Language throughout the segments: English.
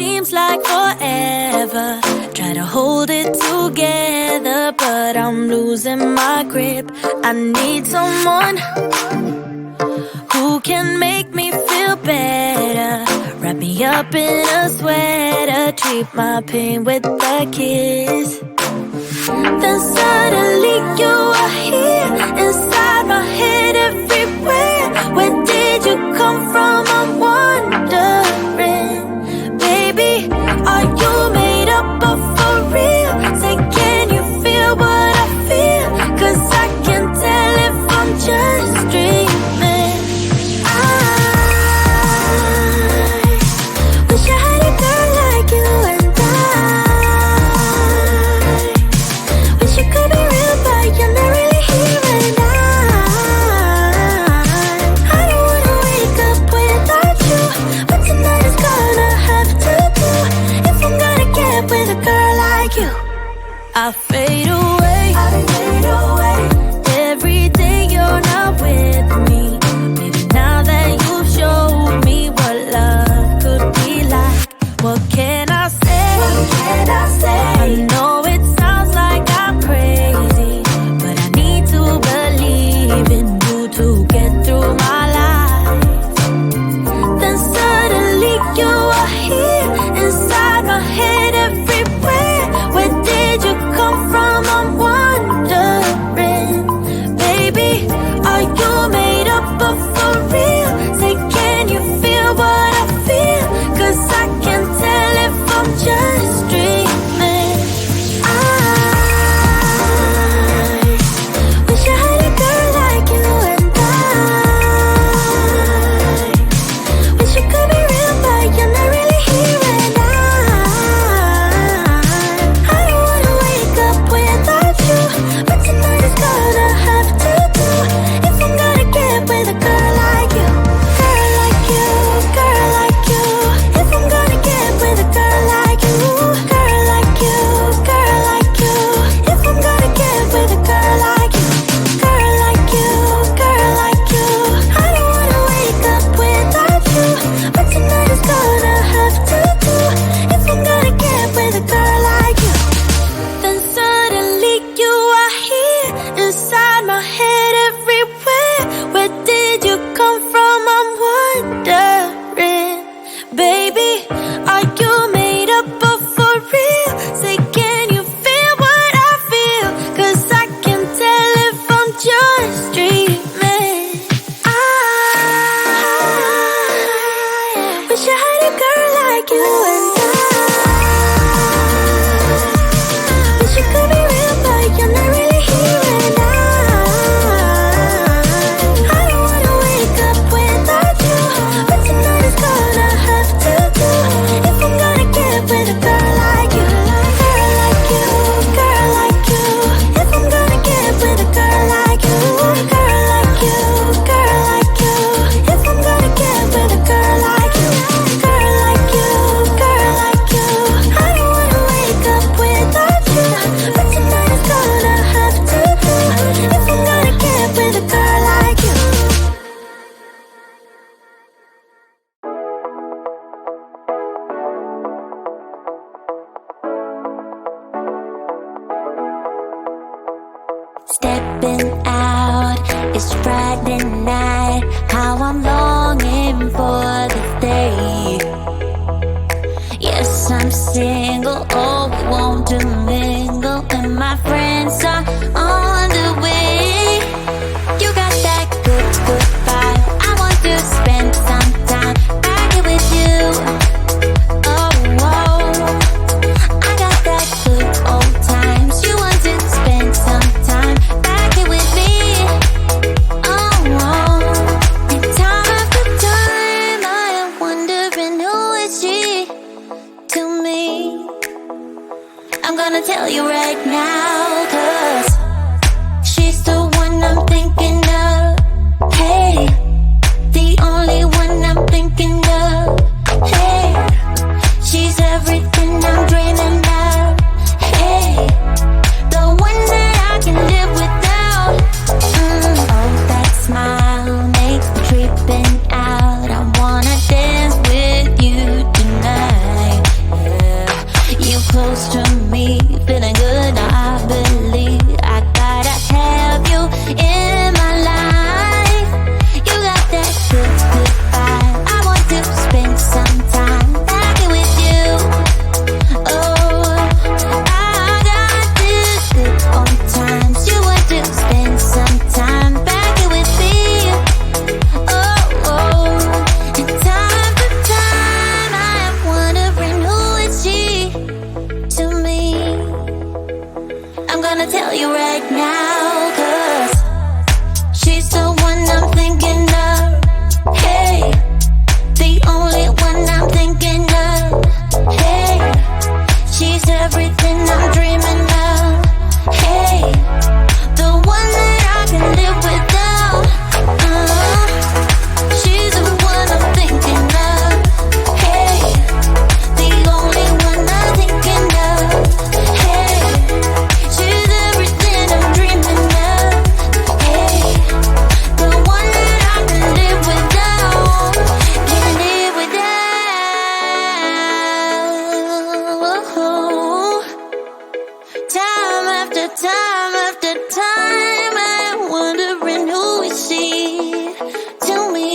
seems like forever. Try to hold it together, but I'm losing my grip. I need someone who can make me feel better. Wrap me up in a sweater, treat my pain with a kiss. Then suddenly you are here, inside my head everywhere. Where did you come from? I'm wondering. Baby, are you made up of for real? Say, can you feel what I feel? 'Cause I can tell if I'm just dreaming. I wish I had a girl like you, and wish you could be real, but you're not really here. And I don't wanna wake up without you, but tonight is gonna have to do. If I'm gonna get with a girl like you, I fade away. Every day you're not with me. Maybe now that you've showed me what love could be like, what can I say? I know it sounds like I'm crazy, but I need to believe in you to get through my life. Then suddenly you are here, inside my head everywhere. Where did you come from? I'm wondering. Baby, are you made up of for real? Say, can you feel what I feel? 'Cause I can tell if I'm just dreaming. I wish I had a girl like you, and wish you could be real, but you're not really here. And I don't wanna wake up without you, but tonight is gonna have to do. If I'm gonna get with a girl like you, girl like you, girl like you. If I'm gonna get with a girl like you, girl like you, girl like you. If I'm gonna get with a girl like you, girl like you, girl like you. I don't wanna wake up without you, but tonight is gonna have to do. If I'm gonna get with a girl like you. Then suddenly you are here, inside my head everywhere. Where did you come from? I'm wondering. Baby, are you made up of for real? Say, can you feel what I feel? 'Cause I can tell if I'm just dreaming. I wish I had a girl like you, and wish you could be real, but you're not really here. And I don't wanna wake up without you, but tonight is gonna have to do. If I'm gonna get with a girl like you, girl like you, girl like you. If I'm gonna get with a girl like you, girl like you, girl like you. If I'm gonna get with a girl like you, girl like you, girl like you. I don't wanna wake up without you, but tonight is gonna have to do. If I'm gonna get with a girl like you. Stepping out, it's Friday night. How I'm longing for this day. Yes, I'm single, oh, we want to mingle, and my friends are on the way. You got that good, good vibe. I want to spend some time back here with you. Oh, whoa. I got that good old times. You want to spend some time back here with me. Oh, whoa. And time after time, I am wondering who is she to me. I'm gonna tell you right now, 'cause she's the one I'm thinking of. Hey, the only one I'm thinking of. Hey, she's everything I'm dreaming of. Hey, the one that I can live without. Oh, that smile makes me tripping out. I wanna dance with you tonight. close to me, feeling good now. I believe I gotta have you in my life. You got that good, good vibe. I want to spend some time back with you. Oh, I got this good on times. You want to spend some time back with me. Oh, oh. And time to time I am wondering who is she to me. I'm gonna tell you right now, 'cause she's the one I'm thinking of. Hey, the only one I'm thinking of. Hey, she's everything I'm dreaming of. Hey, the one that I can live without. She's the one I'm thinking of. Hey, the only one I'm thinking of. Hey, she's everything I'm dreaming of. Hey, the one that I can live without. Can live without. Time after time after time, I'm wondering who is she to me.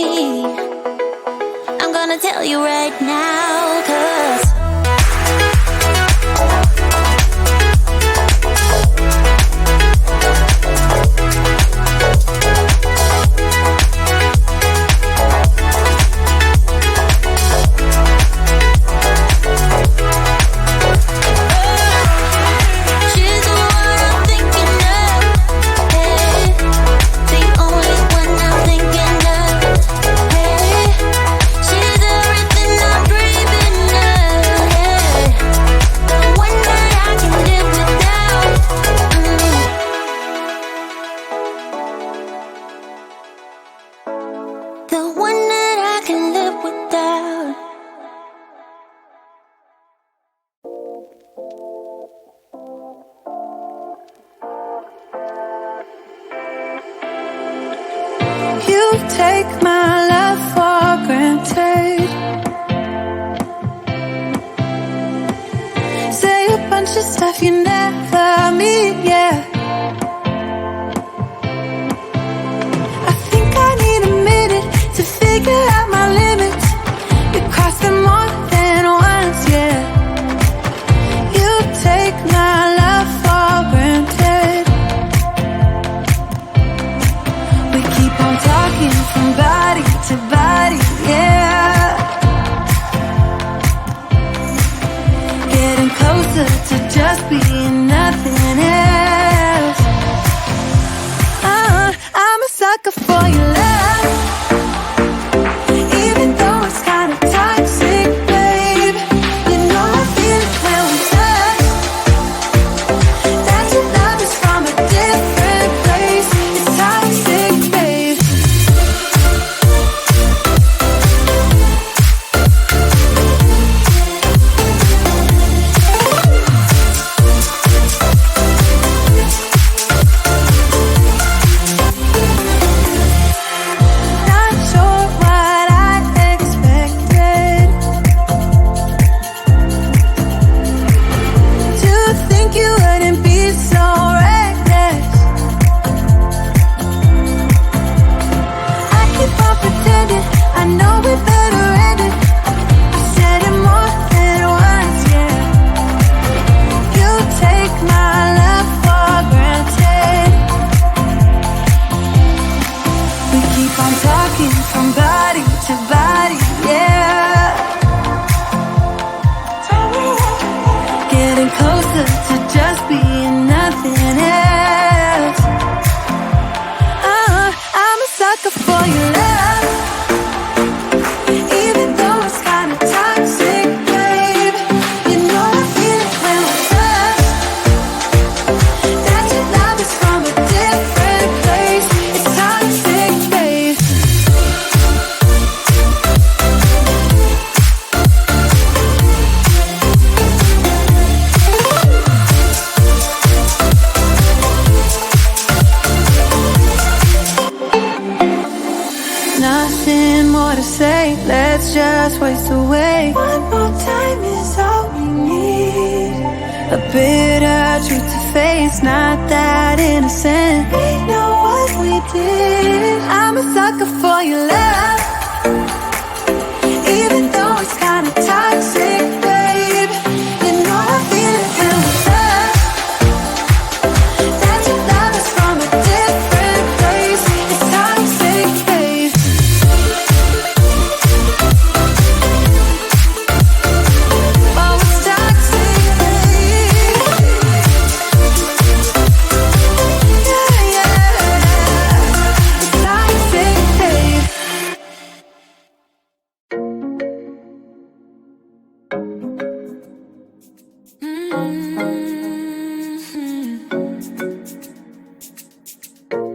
I'm gonna tell you right now, 'cause she's the one I'm thinking of. Hey, the only one I'm thinking of. Hey, she's everything I'm dreaming of. Hey, the one that I can live without. The one that I can live without. You take my love for granted. Say a bunch of stuff you never mean, yeah. I think I need a minute to figure out my limits. You cross them more than once, yeah. You take my love for granted. We keep on talking from body to body, yeah. Getting closer to just being nothing else. I'm a sucker for your love. Even though it's kinda toxic, babe. You know I feel it when we touch. That your love is from a different place. It's toxic, babe. Not sure what I expected. To think you wouldn't be so reckless. I keep on pretending I know we better end it. I said it more than once, yeah. You take my love for granted. We keep on talking from body to body, yeah. Getting closer to just being nothing else. I'm a sucker for your love. Even though it's kinda toxic, babe. You know I feel it when we touch. That your love is from a different place. It's toxic, babe. bitter truth to face, not that innocent. We know what we did. I'm a sucker for your love, even though it's kinda toxic, babe. You know I feel it in my love, that your love is from a different place. It's toxic, babe. Oh, it's toxic, babe. Yeah, yeah. It's toxic, babe.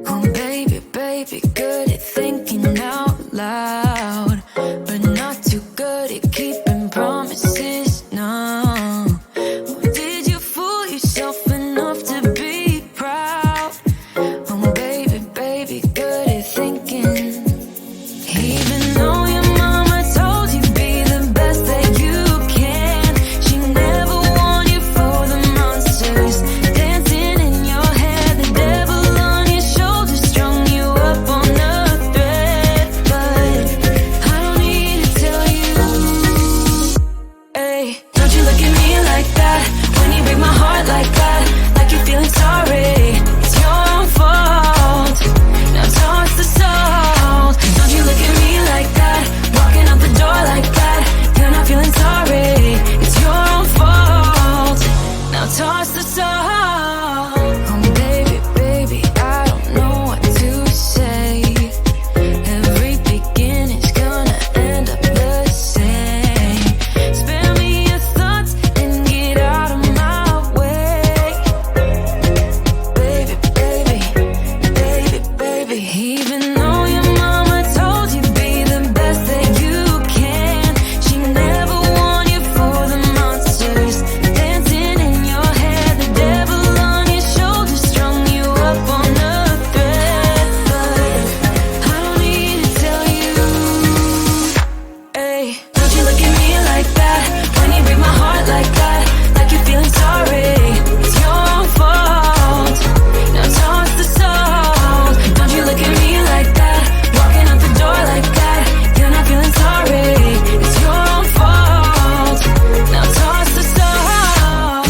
Oh, baby, baby, good at thinking out loud, but not too good at keeping promises, no. Oh, did you fool yourself enough to be proud? Oh, baby, baby, good at thinking. Even though your mama told you be the best that you can, she never warned you for the monsters dancing in your head, the devil on your shoulder strung you up on a thread. But I don't need to tell you, hey, don't you look at me like that when you break my heart like that, like you're feeling sorry. It's your own fault. Now toss the salt. Don't you look at me like that, walking out the door like that. You're not feeling sorry. It's your own fault. Now toss the salt. Oh, baby, baby, I don't know what to say. Every beginning's gonna end up the same. Spare me your thoughts and get out of my way. Baby, baby, baby, baby. Even though your mama told you be the best that you can, she never warned you for the monsters dancing in your head, the devil on your shoulder strung you up on a thread. But I don't need to tell you, hey, don't you look at me like that when you break my heart like that, like you're feeling sorry. It's your own fault. Now toss the salt. Don't you look at me like that, walking out the door like that. You're not feeling sorry. It's your own fault. Now toss the salt.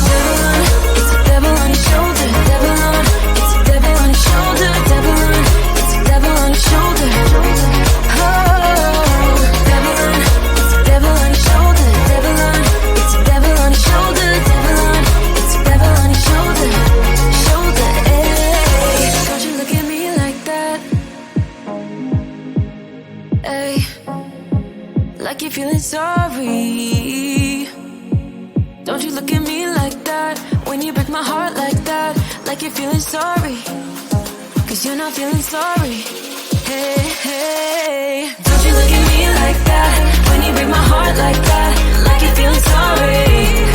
It's a devil on your shoulder. Devil on. It's a devil on your shoulder. Devil on. It's a devil on your shoulder. Oh, devil on. It's a devil on your shoulder. Devil on. It's a devil on your shoulder. Devil on. It's a devil on your shoulder. Shoulder. Hey, don't you look at me like that. Hey, like you're feeling sorry. Don't you look at me like that when you break my heart like that, like you're feeling sorry. Cause you're not feeling sorry. Hey, hey, don't you look at me like that when you break my heart like that, like you're feeling sorry.